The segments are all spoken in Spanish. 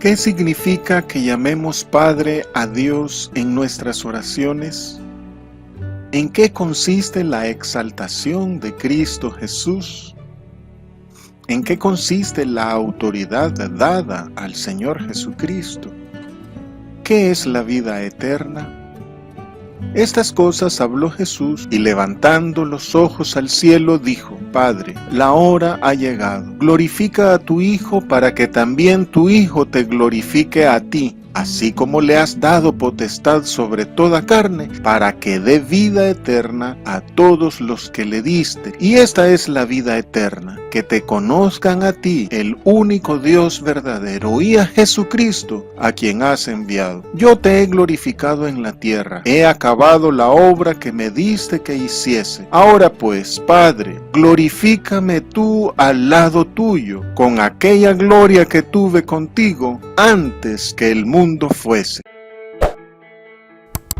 ¿Qué significa que llamemos Padre a Dios en nuestras oraciones? ¿En qué consiste la exaltación de Cristo Jesús? ¿En qué consiste la autoridad dada al Señor Jesucristo? ¿Qué es la vida eterna? Estas cosas habló Jesús y levantando los ojos al cielo dijo: Padre, la hora ha llegado. Glorifica a tu Hijo para que también tu Hijo te glorifique a ti, así como le has dado potestad sobre toda carne, para que dé vida eterna a todos los que le diste. Y esta es la vida eterna, que te conozcan a ti, el único Dios verdadero, y a Jesucristo, a quien has enviado. Yo te he glorificado en la tierra, he acabado la obra que me diste que hiciese. Ahora pues, Padre, glorifícame tú al lado tuyo, con aquella gloria que tuve contigo antes que el mundo fuese.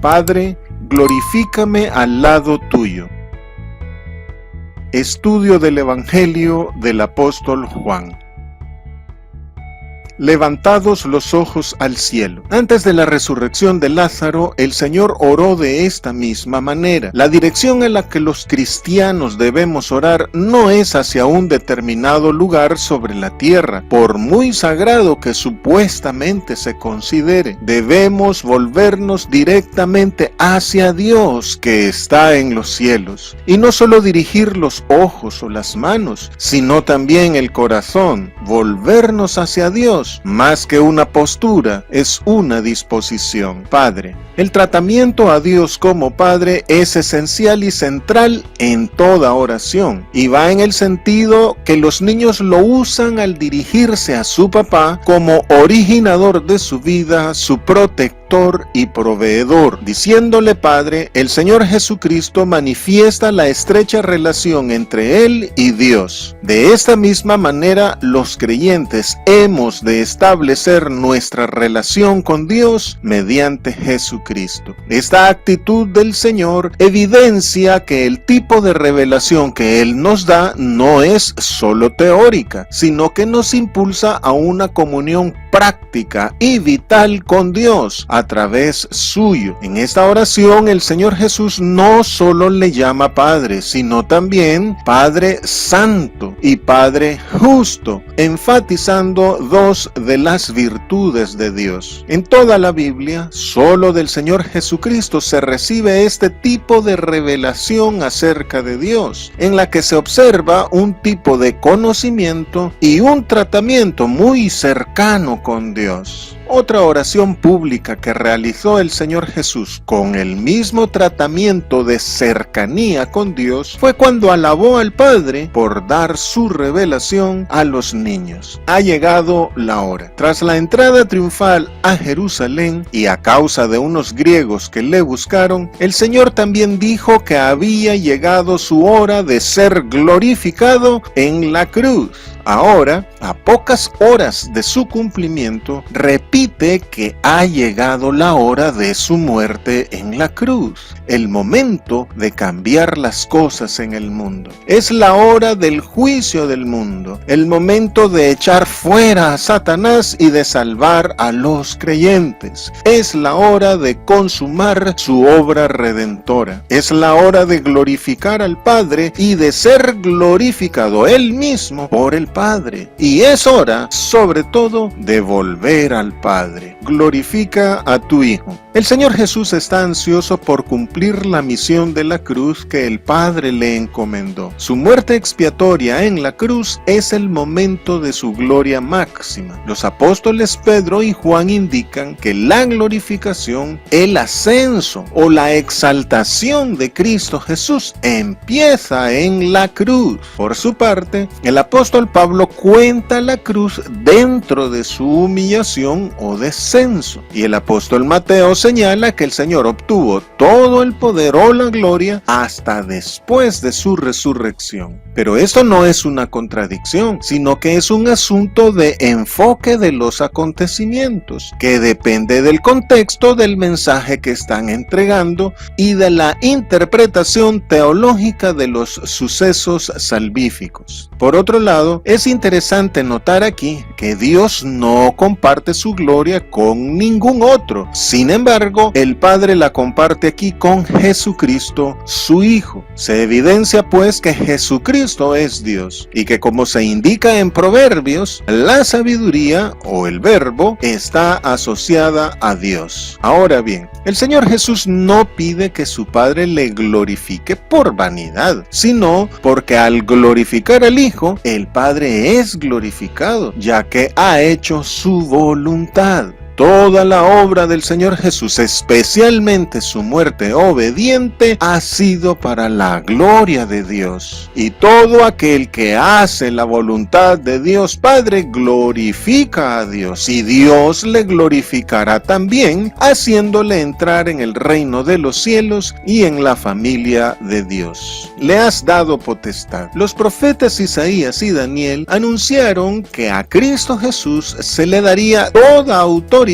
Padre, glorifícame al lado tuyo. Estudio del Evangelio del apóstol Juan. Levantados los ojos al cielo. Antes de la resurrección de Lázaro, el Señor oró de esta misma manera. La dirección en la que los cristianos debemos orar no es hacia un determinado lugar sobre la tierra, por muy sagrado que supuestamente se considere. Debemos volvernos directamente hacia Dios que está en los cielos. Y no solo dirigir los ojos o las manos, sino también el corazón. Volvernos hacia Dios. Más que una postura, es una disposición. Padre. El tratamiento a Dios como Padre es esencial y central en toda oración, y va en el sentido que los niños lo usan al dirigirse a su papá como originador de su vida, su protector y proveedor. Diciéndole Padre, el Señor Jesucristo manifiesta la estrecha relación entre Él y Dios. De esta misma manera, los creyentes hemos de establecer nuestra relación con Dios mediante Jesucristo. Esta actitud del Señor evidencia que el tipo de revelación que Él nos da no es solo teórica, sino que nos impulsa a una comunión práctica y vital con Dios a través suyo. En esta oración el Señor Jesús no solo le llama Padre, sino también Padre Santo y Padre Justo, enfatizando dos de las virtudes de Dios. En toda la Biblia, solo del Señor Jesucristo se recibe este tipo de revelación acerca de Dios, en la que se observa un tipo de conocimiento y un tratamiento muy cercano con Dios. Otra oración pública que realizó el Señor Jesús con el mismo tratamiento de cercanía con Dios fue cuando alabó al Padre por dar su revelación a los niños. Ha llegado la hora. Tras la entrada triunfal a Jerusalén y a causa de unos griegos que le buscaron, el Señor también dijo que había llegado su hora de ser glorificado en la cruz. Ahora, a pocas horas de su cumplimiento, repite que ha llegado la hora de su muerte en la cruz, el momento de cambiar las cosas en el mundo. Es la hora del juicio del mundo, el momento de echar fuera a Satanás y de salvar a los creyentes. Es la hora de consumar su obra redentora. Es la hora de glorificar al Padre y de ser glorificado Él mismo por el Padre. Y es hora, sobre todo, de volver al Padre. Glorifica a tu Hijo. El Señor Jesús está ansioso por cumplir la misión de la cruz que el Padre le encomendó. Su muerte expiatoria en la cruz es el momento de su gloria máxima. Los apóstoles Pedro y Juan indican que la glorificación, el ascenso o la exaltación de Cristo Jesús empieza en la cruz. Por su parte, el apóstol Pablo cuenta la cruz dentro de su humillación o descenso, y el apóstol Mateo señala que el Señor obtuvo todo el poder o la gloria hasta después de su resurrección. Pero esto no es una contradicción, sino que es un asunto de enfoque de los acontecimientos, que depende del contexto del mensaje que están entregando y de la interpretación teológica de los sucesos salvíficos. Por otro lado, es interesante notar aquí que Dios no comparte su gloria con ningún otro. Sin embargo, el Padre la comparte aquí con Jesucristo, su Hijo. Se evidencia pues que Jesucristo es Dios y que, como se indica en Proverbios, la sabiduría o el verbo está asociada a Dios. Ahora bien, el Señor Jesús no pide que su Padre le glorifique por vanidad, sino porque al glorificar al Hijo, el Padre es glorificado, ya que ha hecho su voluntad. Toda la obra del Señor Jesús, especialmente su muerte obediente, ha sido para la gloria de Dios. Y todo aquel que hace la voluntad de Dios Padre glorifica a Dios, y Dios le glorificará también, haciéndole entrar en el reino de los cielos y en la familia de Dios. Le has dado potestad. Los profetas Isaías y Daniel anunciaron que a Cristo Jesús se le daría toda autoridad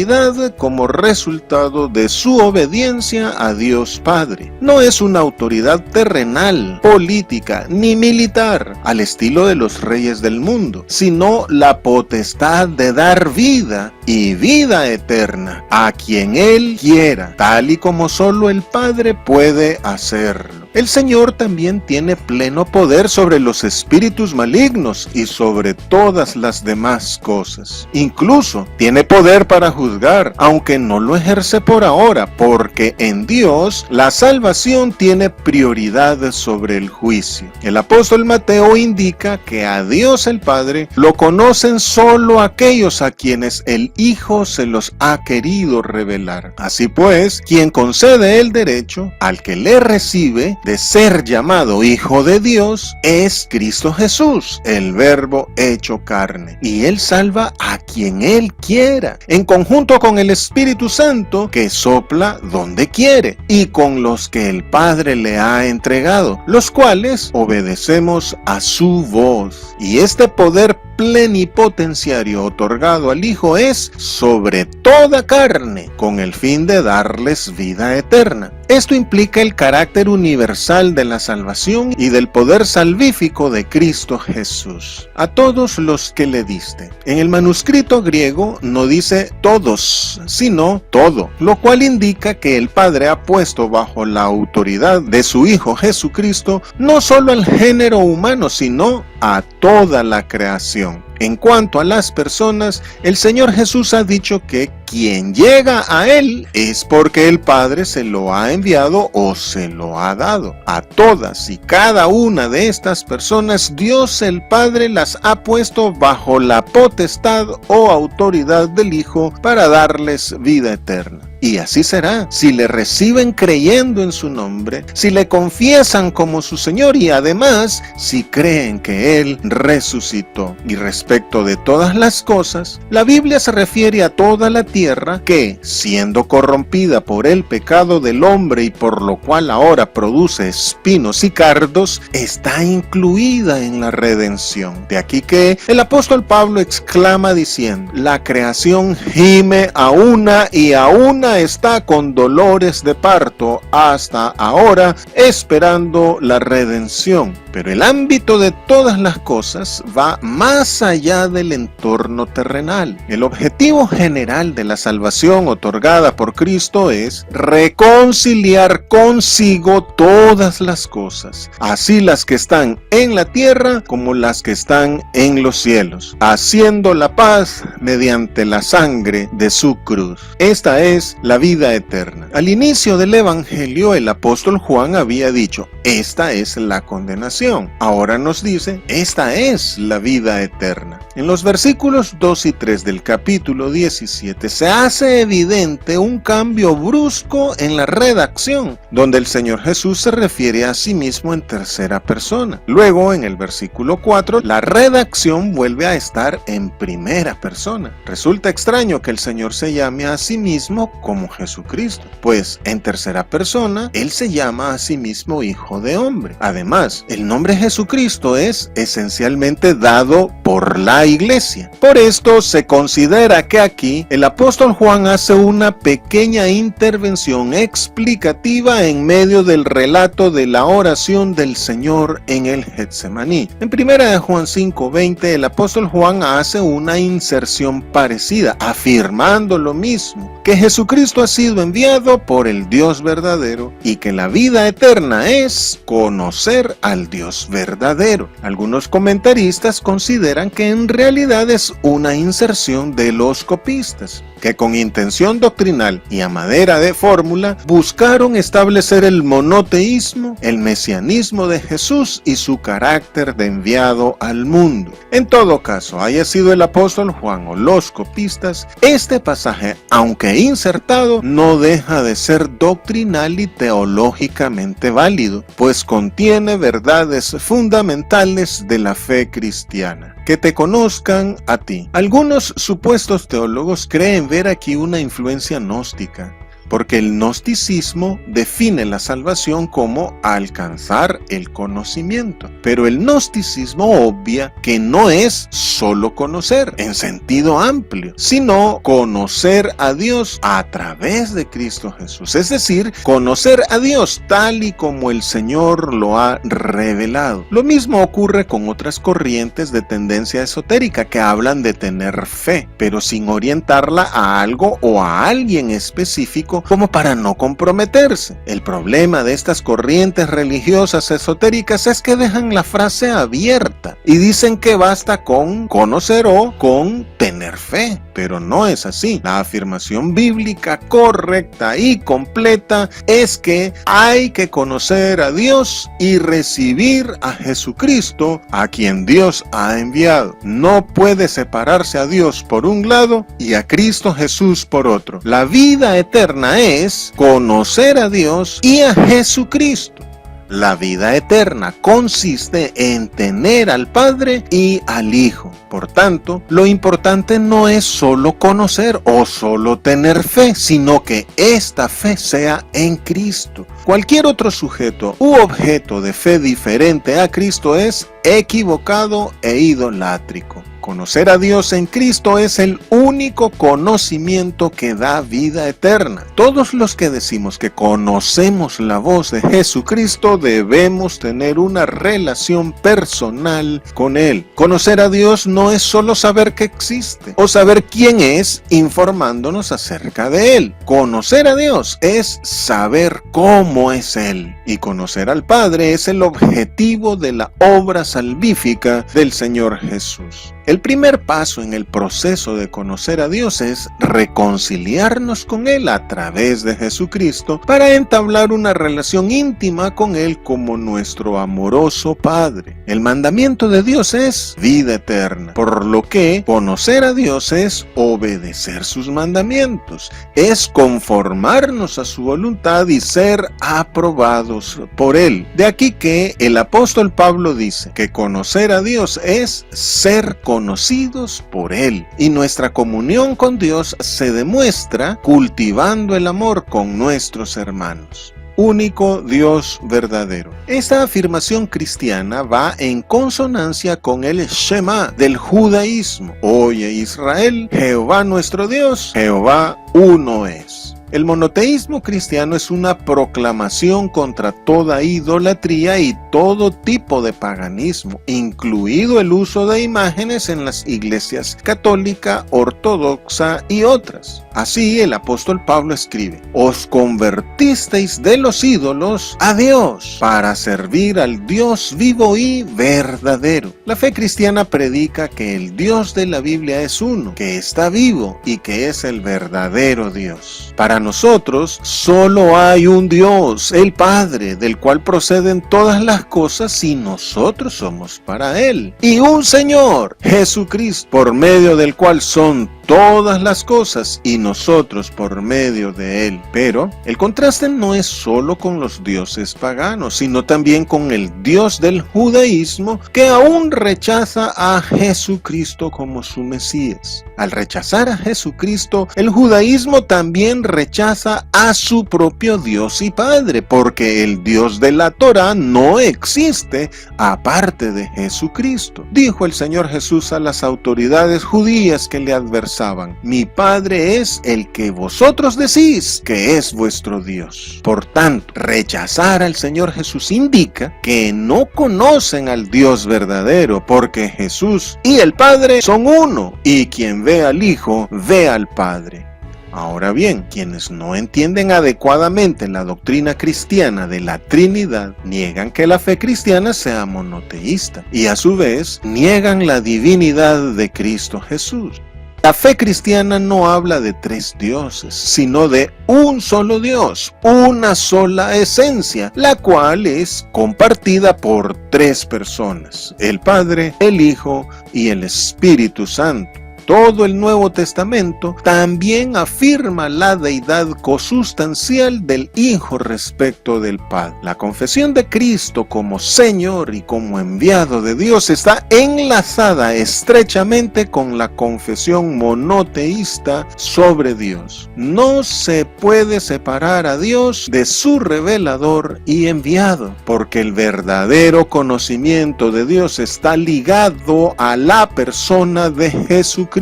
como resultado de su obediencia a Dios Padre. No es una autoridad terrenal, política ni militar al estilo de los reyes del mundo, sino la potestad de dar vida y vida eterna a quien Él quiera, tal y como solo el Padre puede hacerlo. El Señor también tiene pleno poder sobre los espíritus malignos y sobre todas las demás cosas. Incluso tiene poder para juzgar, aunque no lo ejerce por ahora, porque en Dios la salvación tiene prioridad sobre el juicio. El apóstol Mateo indica que a Dios el Padre lo conocen solo aquellos a quienes el Hijo se los ha querido revelar. Así pues, quien concede el derecho al que le recibe de ser llamado Hijo de Dios es Cristo Jesús, el Verbo hecho carne, y Él salva a quien Él quiera, en conjunto con el Espíritu Santo que sopla donde quiere, y con los que el Padre le ha entregado, los cuales obedecemos a su voz. Y este poder plenipotenciario otorgado al Hijo es sobre toda carne, con el fin de darles vida eterna. Esto implica el carácter universal de la salvación y del poder salvífico de Cristo Jesús. A todos los que le diste. En el manuscrito griego no dice todos, sino todo, lo cual indica que el Padre ha puesto bajo la autoridad de su Hijo Jesucristo no solo al género humano, sino a toda la creación. En cuanto a las personas, el Señor Jesús ha dicho que quien llega a Él es porque el Padre se lo ha enviado o se lo ha dado. A todas y cada una de estas personas, Dios el Padre las ha puesto bajo la potestad o autoridad del Hijo para darles vida eterna. Y así será, si le reciben creyendo en su nombre, si le confiesan como su Señor y además si creen que Él resucitó. Y respecto de todas las cosas, la Biblia se refiere a toda la tierra que, siendo corrompida por el pecado del hombre y por lo cual ahora produce espinos y cardos, está incluida en la redención. De aquí que el apóstol Pablo exclama diciendo: la creación gime a una y a una está con dolores de parto hasta ahora, esperando la redención. Pero el ámbito de todas las cosas va más allá del entorno terrenal. El objetivo general de la salvación otorgada por Cristo es reconciliar consigo todas las cosas, así las que están en la tierra como las que están en los cielos, haciendo la paz mediante la sangre de su cruz. Esta es la vida eterna. Al inicio del Evangelio, el apóstol Juan había dicho: esta es la condenación. Ahora nos dice: esta es la vida eterna. En los versículos 2 y 3 del capítulo 17 se hace evidente un cambio brusco en la redacción, donde el Señor Jesús se refiere a sí mismo en tercera persona. Luego, en el versículo 4, la redacción vuelve a estar en primera persona. Resulta extraño que el Señor se llame a sí mismo como Jesucristo, pues en tercera persona Él se llama a sí mismo Hijo de Hombre. Además, el nombre Jesucristo es esencialmente dado por por la Iglesia. Por esto se considera que aquí el apóstol Juan hace una pequeña intervención explicativa en medio del relato de la oración del Señor en el Getsemaní. En 1 Juan 5:20 el apóstol Juan hace una inserción parecida, afirmando lo mismo, que Jesucristo ha sido enviado por el Dios verdadero y que la vida eterna es conocer al Dios verdadero. Algunos comentaristas consideran que en realidad es una inserción de los copistas, que con intención doctrinal y a manera de fórmula buscaron establecer el monoteísmo, el mesianismo de Jesús y su carácter de enviado al mundo. En todo caso, haya sido el apóstol Juan o los copistas, este pasaje, aunque insertado, no deja de ser doctrinal y teológicamente válido, pues contiene verdades fundamentales de la fe cristiana. Que te conozcan a ti. Algunos supuestos teólogos creen ver aquí una influencia gnóstica, porque el gnosticismo define la salvación como alcanzar el conocimiento. Pero el gnosticismo obvia que no es solo conocer en sentido amplio, sino conocer a Dios a través de Cristo Jesús. Es decir, conocer a Dios tal y como el Señor lo ha revelado. Lo mismo ocurre con otras corrientes de tendencia esotérica que hablan de tener fe, pero sin orientarla a algo o a alguien específico, como para no comprometerse. El problema de estas corrientes religiosas esotéricas es que dejan la frase abierta y dicen que basta con conocer o con tener fe, pero no es así. La afirmación bíblica correcta y completa es que hay que conocer a Dios y recibir a Jesucristo, a quien Dios ha enviado. No puede separarse a Dios por un lado y a Cristo Jesús por otro. La vida eterna es conocer a Dios y a Jesucristo. La vida eterna consiste en tener al Padre y al Hijo. Por tanto, lo importante no es solo conocer o solo tener fe, sino que esta fe sea en Cristo. Cualquier otro sujeto u objeto de fe diferente a Cristo es equivocado e idolátrico. Conocer a Dios en Cristo es el único conocimiento que da vida eterna. Todos los que decimos que conocemos la voz de Jesucristo debemos tener una relación personal con Él. Conocer a Dios no es solo saber que existe o saber quién es informándonos acerca de Él. Conocer a Dios es saber cómo es Él. Y conocer al Padre es el objetivo de la obra salvífica del Señor Jesús. El primer paso en el proceso de conocer a Dios es reconciliarnos con Él a través de Jesucristo para entablar una relación íntima con Él como nuestro amoroso Padre. El mandamiento de Dios es vida eterna, por lo que conocer a Dios es obedecer sus mandamientos, es conformarnos a su voluntad y ser aprobados por Él. De aquí que el apóstol Pablo dice que conocer a Dios es ser conocidos por Él, y nuestra comunión con Dios se demuestra cultivando el amor con nuestros hermanos. Único Dios verdadero. Esta afirmación cristiana va en consonancia con el Shema del judaísmo. Oye Israel, Jehová nuestro Dios, Jehová uno es. El monoteísmo cristiano es una proclamación contra toda idolatría y todo tipo de paganismo, incluido el uso de imágenes en las iglesias católica, ortodoxa y otras. Así el apóstol Pablo escribe: os convertisteis de los ídolos a Dios para servir al Dios vivo y verdadero. La fe cristiana predica que el Dios de la Biblia es uno, que está vivo y que es el verdadero Dios. Para nosotros solo hay un Dios, el Padre, del cual proceden todas las cosas y nosotros somos para Él. Y un Señor, Jesucristo, por medio del cual son todas las cosas y nosotros por medio de Él. Pero el contraste no es solo con los dioses paganos, sino también con el Dios del judaísmo, que aún rechaza a Jesucristo como su Mesías. Al rechazar a Jesucristo, el judaísmo también rechaza a su propio Dios y Padre, porque el Dios de la Torá no existe aparte de Jesucristo. Dijo el Señor Jesús a las autoridades judías que le adversaban: mi Padre es el que vosotros decís que es vuestro Dios. Por tanto, rechazar al Señor Jesús indica que no conocen al Dios verdadero, porque Jesús y el Padre son uno, y quien ve al Hijo ve al Padre. Ahora bien, quienes no entienden adecuadamente la doctrina cristiana de la Trinidad niegan que la fe cristiana sea monoteísta y a su vez niegan la divinidad de Cristo Jesús. La fe cristiana no habla de tres dioses, sino de un solo Dios, una sola esencia, la cual es compartida por tres personas: el Padre, el Hijo y el Espíritu Santo. Todo el Nuevo Testamento también afirma la deidad cosustancial del Hijo respecto del Padre. La confesión de Cristo como Señor y como enviado de Dios está enlazada estrechamente con la confesión monoteísta sobre Dios. No se puede separar a Dios de su revelador y enviado, porque el verdadero conocimiento de Dios está ligado a la persona de Jesucristo,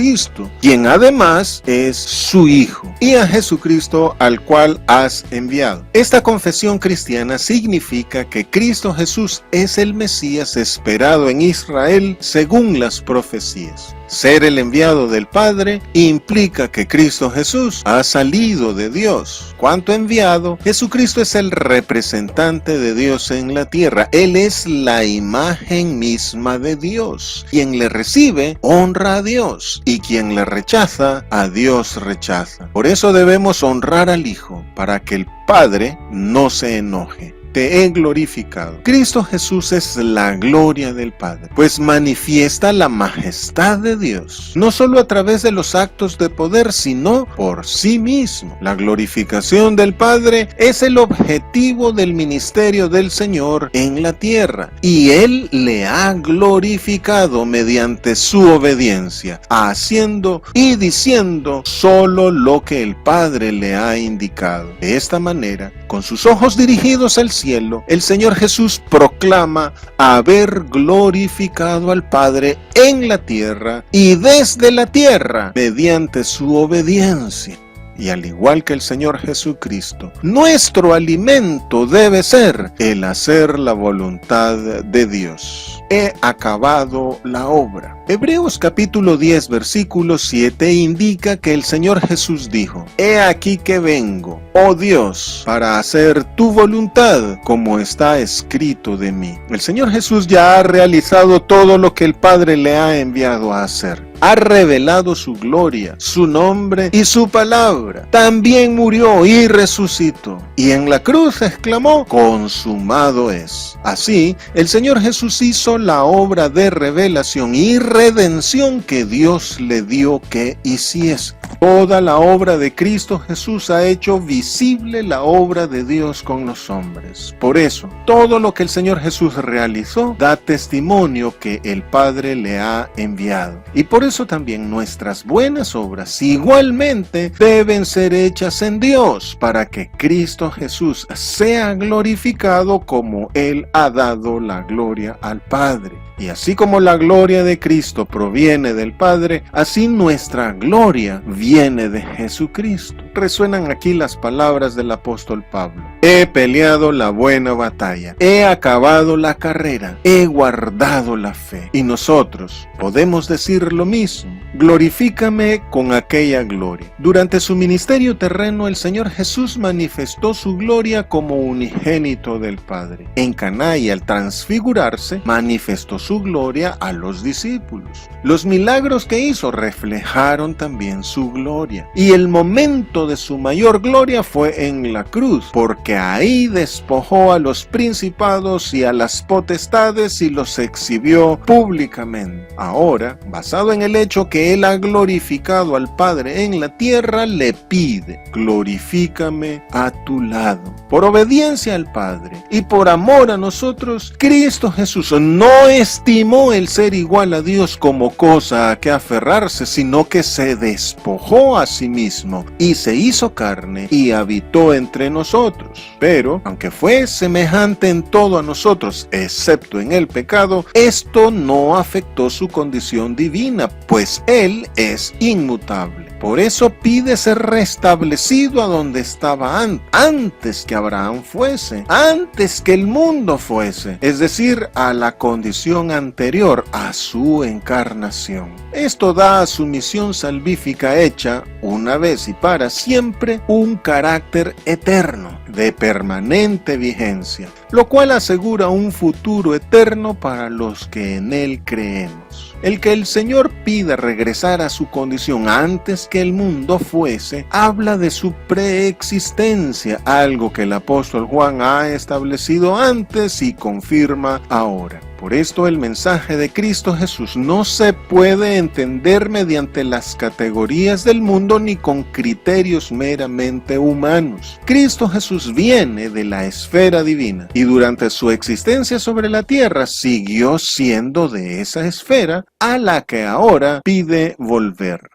quien además es su Hijo, y a Jesucristo al cual has enviado. Esta confesión cristiana significa que Cristo Jesús es el Mesías esperado en Israel según las profecías. Ser el enviado del Padre implica que Cristo Jesús ha salido de Dios. Cuanto enviado, Jesucristo es el representante de Dios en la tierra. Él es la imagen misma de Dios. Quien le recibe, honra a Dios, y quien le rechaza, a Dios rechaza. Por eso debemos honrar al Hijo, para que el Padre no se enoje. Te he glorificado. Cristo Jesús es la gloria del Padre, pues manifiesta la majestad de Dios, no solo a través de los actos de poder, sino por sí mismo. La glorificación del Padre es el objetivo del ministerio del Señor en la tierra, y Él le ha glorificado mediante su obediencia, haciendo y diciendo solo lo que el Padre le ha indicado. De esta manera, con sus ojos dirigidos al cielo, el Señor Jesús proclama haber glorificado al Padre en la tierra y desde la tierra mediante su obediencia. Y al igual que el Señor Jesucristo, nuestro alimento debe ser el hacer la voluntad de Dios. He acabado la obra. Hebreos capítulo 10 versículo 7 indica que el Señor Jesús dijo: He aquí que vengo, oh Dios, para hacer tu voluntad como está escrito de mí. El Señor Jesús ya ha realizado todo lo que el Padre le ha enviado a hacer. Ha revelado su gloria, su nombre y su palabra. También murió y resucitó. Y en la cruz exclamó: consumado es. Así, el Señor Jesús hizo la obra de revelación y redención que Dios le dio que hiciese. Toda la obra de Cristo Jesús ha hecho visible la obra de Dios con los hombres. Por eso, todo lo que el Señor Jesús realizó da testimonio que el Padre le ha enviado. Y por eso también nuestras buenas obras igualmente deben ser hechas en Dios, para que Cristo Jesús sea glorificado como Él ha dado la gloria al Padre. Y así como la gloria de Cristo proviene del Padre, así nuestra gloria viene de Jesucristo. Resuenan aquí las palabras del apóstol Pablo: he peleado la buena batalla, he acabado la carrera, he guardado la fe. Y nosotros podemos decir lo mismo: glorifícame con aquella gloria. Durante su ministerio terreno, el Señor Jesús manifestó su gloria como unigénito del Padre. En Caná, y al transfigurarse, manifestó su gloria a los discípulos. Los milagros que hizo reflejaron también su gloria. Y el momento momento de su mayor gloria fue en la cruz, porque ahí despojó a los principados y a las potestades y los exhibió públicamente. Ahora, basado en el hecho que Él ha glorificado al Padre en la tierra, le pide: glorifícame a tu lado. Por obediencia al Padre y por amor a nosotros, Cristo Jesús no estimó el ser igual a Dios como cosa a que aferrarse, sino que se despojó a sí mismo y se hizo carne y habitó entre nosotros. Pero, aunque fue semejante en todo a nosotros, excepto en el pecado, esto no afectó su condición divina, pues Él es inmutable. Por eso pide ser restablecido a donde estaba antes que Abraham fuese, antes que el mundo fuese, es decir, a la condición anterior a su encarnación. Esto da a su misión salvífica hecha, una vez y para siempre, un carácter eterno, de permanente vigencia, lo cual asegura un futuro eterno para los que en Él creemos. El que el Señor pida regresar a su condición antes que el mundo fuese, habla de su preexistencia, algo que el apóstol Juan ha establecido antes y confirma ahora. Por esto el mensaje de Cristo Jesús no se puede entender mediante las categorías del mundo ni con criterios meramente humanos. Cristo Jesús viene de la esfera divina y durante su existencia sobre la tierra siguió siendo de esa esfera a la que ahora pide volver.